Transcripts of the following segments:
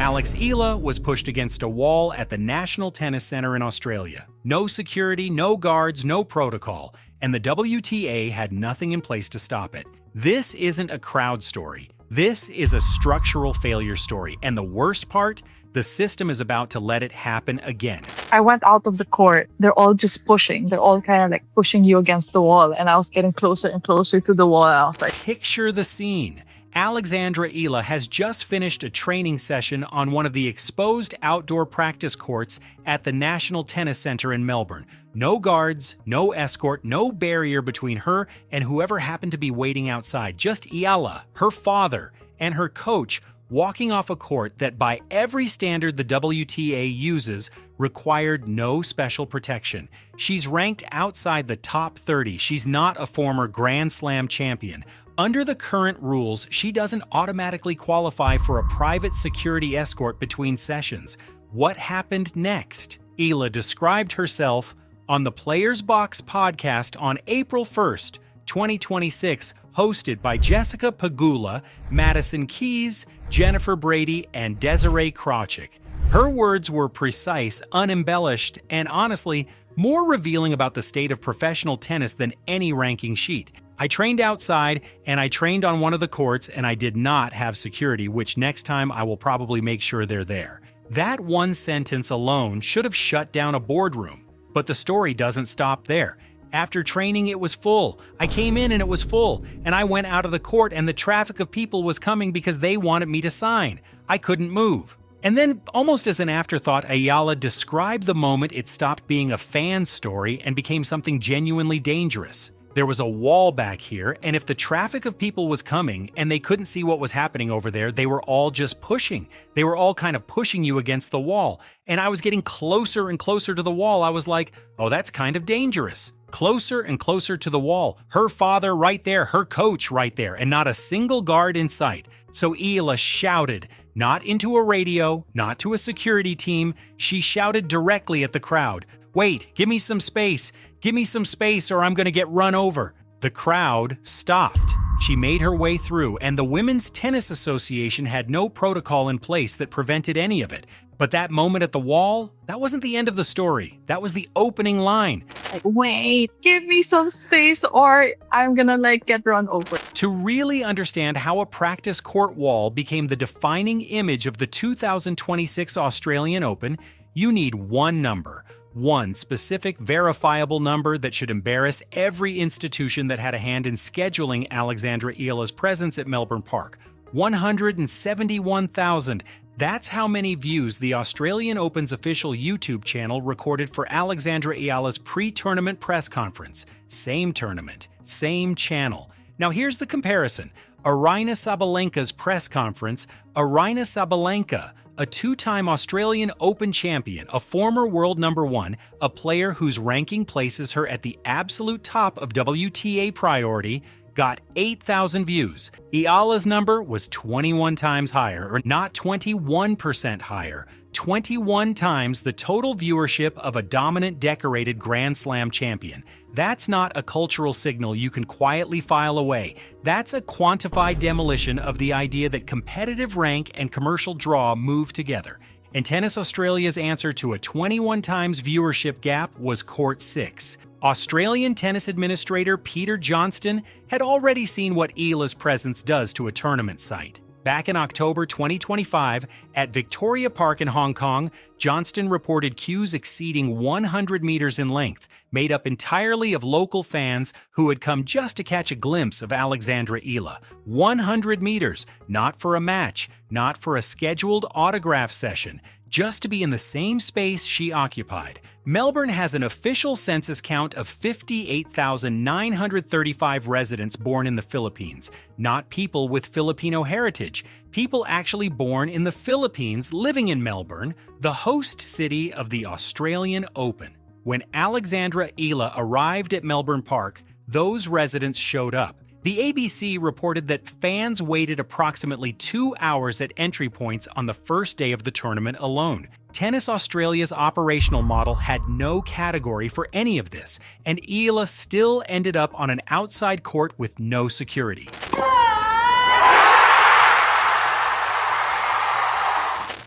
Alexandra Eala was pushed against a wall at the National Tennis Center in Australia. No security, no guards, no protocol, and the WTA had nothing in place to stop it. This isn't a crowd story. This is a structural failure story, and the worst part, the system is about to let it happen again. I went out of the court. They're all just pushing. They're all kind of like pushing you against the wall, and I was getting closer and closer to the wall. And I was like, Picture the scene. Alexandra Eala has just finished a training session on one of the exposed outdoor practice courts at the National Tennis Center in Melbourne. No guards, no escort, no barrier between her and whoever happened to be waiting outside. Just Eala, her father, and her coach walking off a court that by every standard the WTA uses required no special protection. She's ranked outside the top 30. She's not a former Grand Slam champion. Under the current rules, she doesn't automatically qualify for a private security escort between sessions. What happened next? Eala described herself on the Players Box podcast on April 1st, 2026, hosted by Jessica Pegula, Madison Keys, Jennifer Brady, and Desiree Krawczyk. Her words were precise, unembellished, and honestly, more revealing about the state of professional tennis than any ranking sheet. I trained outside, and I trained on one of the courts, and I did not have security, which next time I will probably make sure they're there. That one sentence alone should have shut down a boardroom. But the story doesn't stop there. After training, it was full. I came in and it was full, and I went out of the court and the traffic of people was coming because they wanted me to sign. I couldn't move. And then, almost as an afterthought, Eala described the moment it stopped being a fan story and became something genuinely dangerous. There was a wall back here, and if the traffic of people was coming and they couldn't see what was happening over there, they were all just pushing. They were all kind of pushing you against the wall. And I was getting closer and closer to the wall. I was like, oh, that's kind of dangerous. Closer and closer to the wall. Her father right there, her coach right there, and not a single guard in sight. So Eala shouted, not into a radio, not to a security team. She shouted directly at the crowd, "Wait, give me some space. Give me some space or I'm going to get run over." The crowd stopped. She made her way through, and the Women's Tennis Association had no protocol in place that prevented any of it. But that moment at the wall, that wasn't the end of the story. That was the opening line. like, wait, give me some space or I'm gonna get run over. To really understand how a practice court wall became the defining image of the 2026 Australian Open, you need one number. One specific verifiable number that should embarrass every institution that had a hand in scheduling Alexandra Eala's presence at Melbourne Park. 171,000. That's how many views the Australian Open's official YouTube channel recorded for Alexandra Eala's pre-tournament press conference. Same tournament, same channel. Now here's the comparison. Aryna Sabalenka's press conference, Aryna Sabalenka, a two-time Australian Open champion, a former world number one, a player whose ranking places her at the absolute top of WTA priority, got 8,000 views. Eala's number was 21 times higher, or not 21% higher, 21 times the total viewership of a dominant decorated Grand Slam champion. That's not a cultural signal you can quietly file away. That's a quantified demolition of the idea that competitive rank and commercial draw move together. And Tennis Australia's answer to a 21 times viewership gap was Court 6. Australian tennis administrator Peter Johnston had already seen what Eala's presence does to a tournament site. Back in October 2025, at Victoria Park in Hong Kong, Johnston reported queues exceeding 100 meters in length, made up entirely of local fans who had come just to catch a glimpse of Alexandra Eala. 100 meters, not for a match, not for a scheduled autograph session, just to be in the same space she occupied. Melbourne has an official census count of 58,935 residents born in the Philippines, not people with Filipino heritage, people actually born in the Philippines living in Melbourne, the host city of the Australian Open. When Alexandra Eala arrived at Melbourne Park, those residents showed up. The ABC reported that fans waited approximately 2 hours at entry points on the first day of the tournament alone. Tennis Australia's operational model had no category for any of this, and Eala still ended up on an outside court with no security.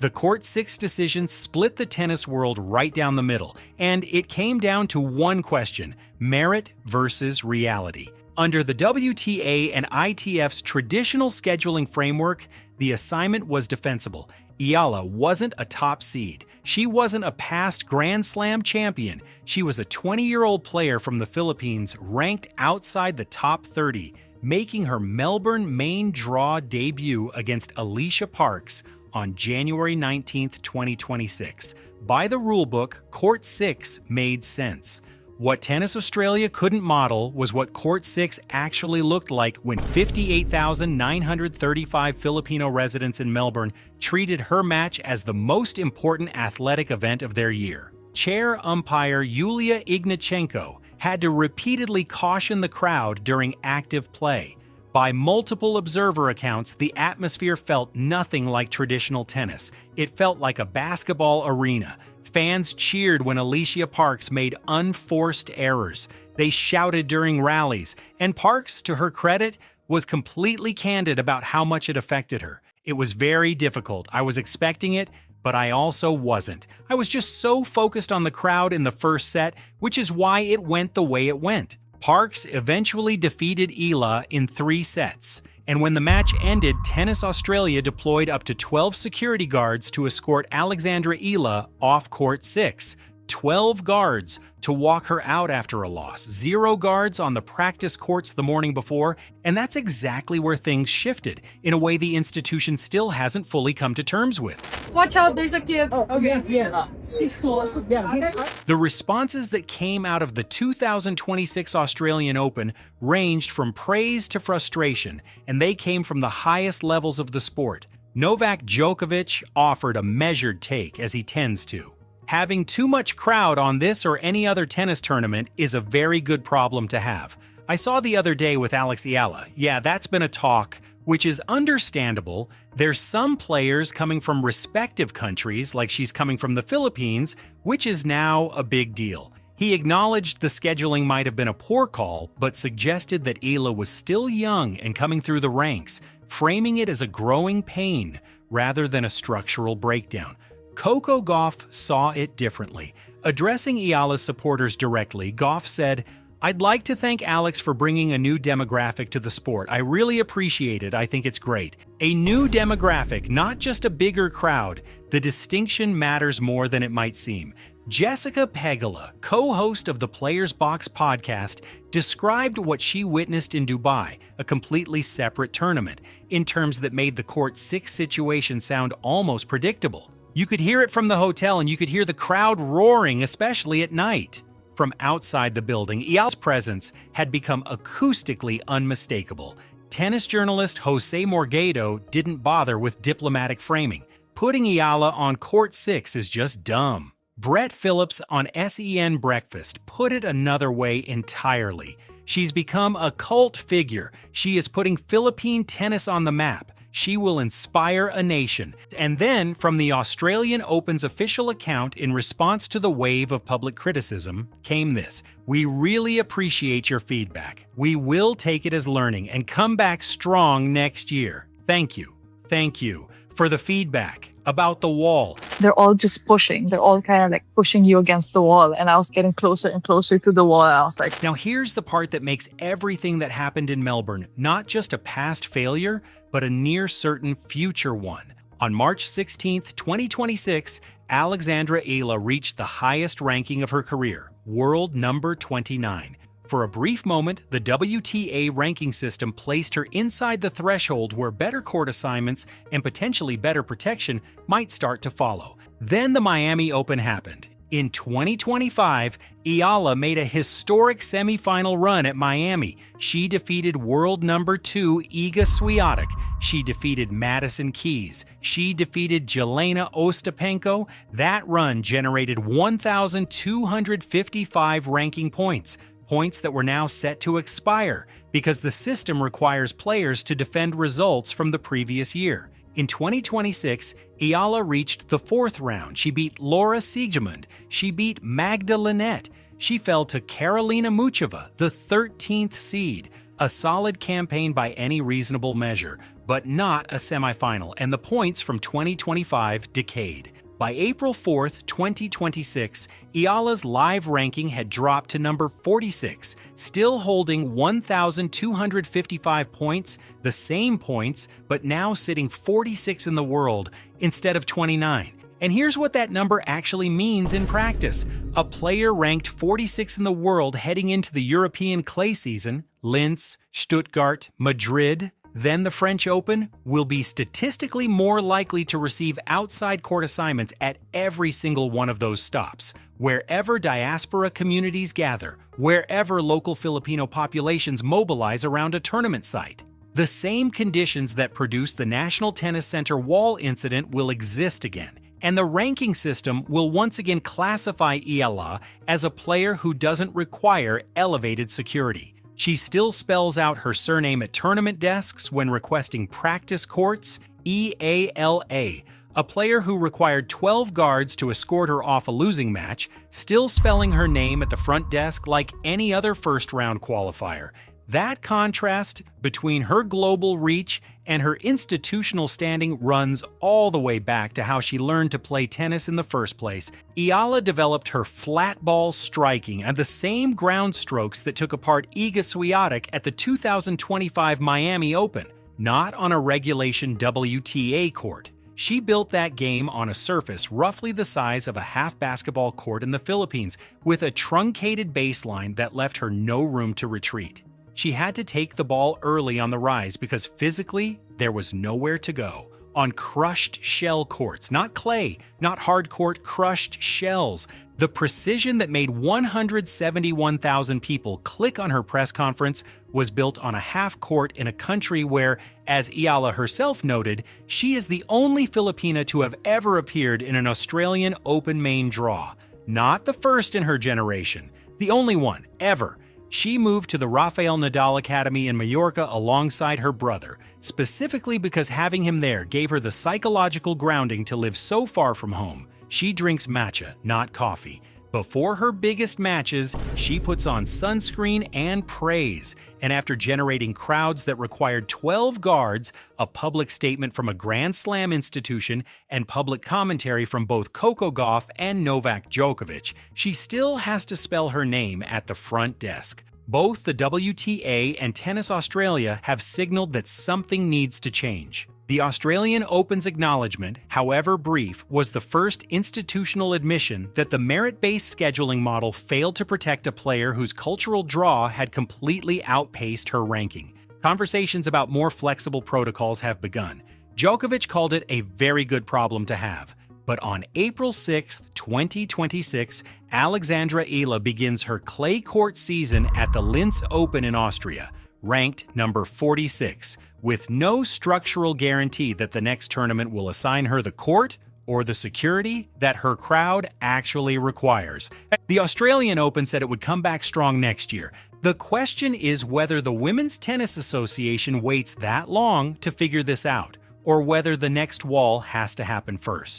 The Court 6 decision split the tennis world right down the middle, and it came down to one question: merit versus reality. Under the WTA and ITF's traditional scheduling framework, the assignment was defensible. Eala wasn't a top seed. She wasn't a past Grand Slam champion. She was a 20-year-old player from the Philippines ranked outside the top 30, making her Melbourne main draw debut against Alicia Parks on January 19, 2026. By the rulebook, Court 6 made sense. What Tennis Australia couldn't model was what Court 6 actually looked like when 58,935 Filipino residents in Melbourne treated her match as the most important athletic event of their year. Chair umpire Yulia Ignachenko had to repeatedly caution the crowd during active play. By multiple observer accounts, the atmosphere felt nothing like traditional tennis. It felt like a basketball arena. Fans cheered when Alicia Parks made unforced errors. They shouted during rallies, and Parks, to her credit, was completely candid about how much it affected her. It was very difficult. I was expecting it, but I also wasn't. I was just so focused on the crowd in the first set, which is why it went the way it went. Parks eventually defeated Eala in 3 sets, and when the match ended, Tennis Australia deployed up to 12 security guards to escort Alexandra Eala off Court 6. 12 guards to walk her out after a loss, 0 guards on the practice courts the morning before, and that's exactly where things shifted, in a way the institution still hasn't fully come to terms with. Watch out, there's a kid. Okay, yes. He's slow. Yeah. The responses that came out of the 2026 Australian Open ranged from praise to frustration, and they came from the highest levels of the sport. Novak Djokovic offered a measured take, as he tends to. Having too much crowd on this or any other tennis tournament is a very good problem to have. I saw the other day with Alex Eala. Yeah, that's been a talk, which is understandable. There's some players coming from respective countries, like she's coming from the Philippines, which is now a big deal. He acknowledged the scheduling might have been a poor call, but suggested that Eala was still young and coming through the ranks, framing it as a growing pain rather than a structural breakdown. Coco Gauff saw it differently. Addressing Eala's supporters directly, Gauff said, "I'd like to thank Alex for bringing a new demographic to the sport. I really appreciate it. I think it's great. A new demographic, not just a bigger crowd. The distinction matters more than it might seem." Jessica Pegula, co-host of the Players Box podcast, described what she witnessed in Dubai, a completely separate tournament, in terms that made the Court 6 situation sound almost predictable. You could hear it from the hotel, and you could hear the crowd roaring, especially at night. From outside the building, Eala's presence had become acoustically unmistakable. Tennis journalist Jose Morgado didn't bother with diplomatic framing. Putting Eala on Court 6 is just dumb. Brett Phillips on SEN Breakfast put it another way entirely. She's become a cult figure. She is putting Philippine tennis on the map. She will inspire a nation. And then, from the Australian Open's official account in response to the wave of public criticism, came this: "We really appreciate your feedback. We will take it as learning and come back strong next year. Thank you. Thank you for the feedback about the wall." They're all just pushing. They're all kind of like pushing you against the wall. And I was getting closer and closer to the wall. And I was like, Now here's the part that makes everything that happened in Melbourne not just a past failure, but a near certain future one. On March 16th, 2026, Alexandra Eala reached the highest ranking of her career, world number 29. For a brief moment, the WTA ranking system placed her inside the threshold where better court assignments and potentially better protection might start to follow. Then the Miami Open happened. In 2025, Eala made a historic semifinal run at Miami. She defeated world number 2 Iga Swiatek. She defeated Madison Keys. She defeated Jelena Ostapenko. That run generated 1,255 ranking points. Points that were now set to expire because the system requires players to defend results from the previous year. In 2026, Eala reached the 4th round. She beat Laura Siegemund. She beat Magda Linette. She fell to Karolina Muchova, the 13th seed. A solid campaign by any reasonable measure. but not a semifinal, and the points from 2025 decayed. By April 4th, 2026, Eala's live ranking had dropped to number 46, still holding 1,255 points, the same points, but now sitting 46 in the world instead of 29. And here's what that number actually means in practice. A player ranked 46 in the world heading into the European clay season, Linz, Stuttgart, Madrid, then the French Open, will be statistically more likely to receive outside court assignments at every single one of those stops, wherever diaspora communities gather, wherever local Filipino populations mobilize around a tournament site. The same conditions that produced the National Tennis Center wall incident will exist again, and the ranking system will once again classify Eala as a player who doesn't require elevated security. She still spells out her surname at tournament desks when requesting practice courts, EALA, a player who required 12 guards to escort her off a losing match, still spelling her name at the front desk like any other first-round qualifier. That contrast between her global reach and her institutional standing runs all the way back to how she learned to play tennis in the first place. Eala developed her flat ball striking and the same ground strokes that took apart Iga Swiatek at the 2025 Miami Open, not on a regulation WTA court. She built that game on a surface roughly the size of a half basketball court in the Philippines, with a truncated baseline that left her no room to retreat. She had to take the ball early on the rise because physically there was nowhere to go. On crushed shell courts, not clay, not hard court, crushed shells. The precision that made 171,000 people click on her press conference was built on a half court in a country where, as Eala herself noted, she is the only Filipina to have ever appeared in an Australian Open main draw. Not the first in her generation, the only one, ever. She moved to the Rafael Nadal Academy in Mallorca alongside her brother, specifically because having him there gave her the psychological grounding to live so far from home. She drinks matcha, not coffee. Before her biggest matches, she puts on sunscreen and prays. And after generating crowds that required 12 guards, a public statement from a Grand Slam institution, and public commentary from both Coco Gauff and Novak Djokovic, she still has to spell her name at the front desk. Both the WTA and Tennis Australia have signaled that something needs to change. The Australian Open's acknowledgement, however brief, was the first institutional admission that the merit-based scheduling model failed to protect a player whose cultural draw had completely outpaced her ranking. Conversations about more flexible protocols have begun. Djokovic called it a very good problem to have. But on April 6, 2026, Alexandra Eala begins her clay court season at the Linz Open in Austria, ranked number 46, with no structural guarantee that the next tournament will assign her the court or the security that her crowd actually requires. The Australian Open said it would come back strong next year. The question is whether the Women's Tennis Association waits that long to figure this out, or whether the next wall has to happen first.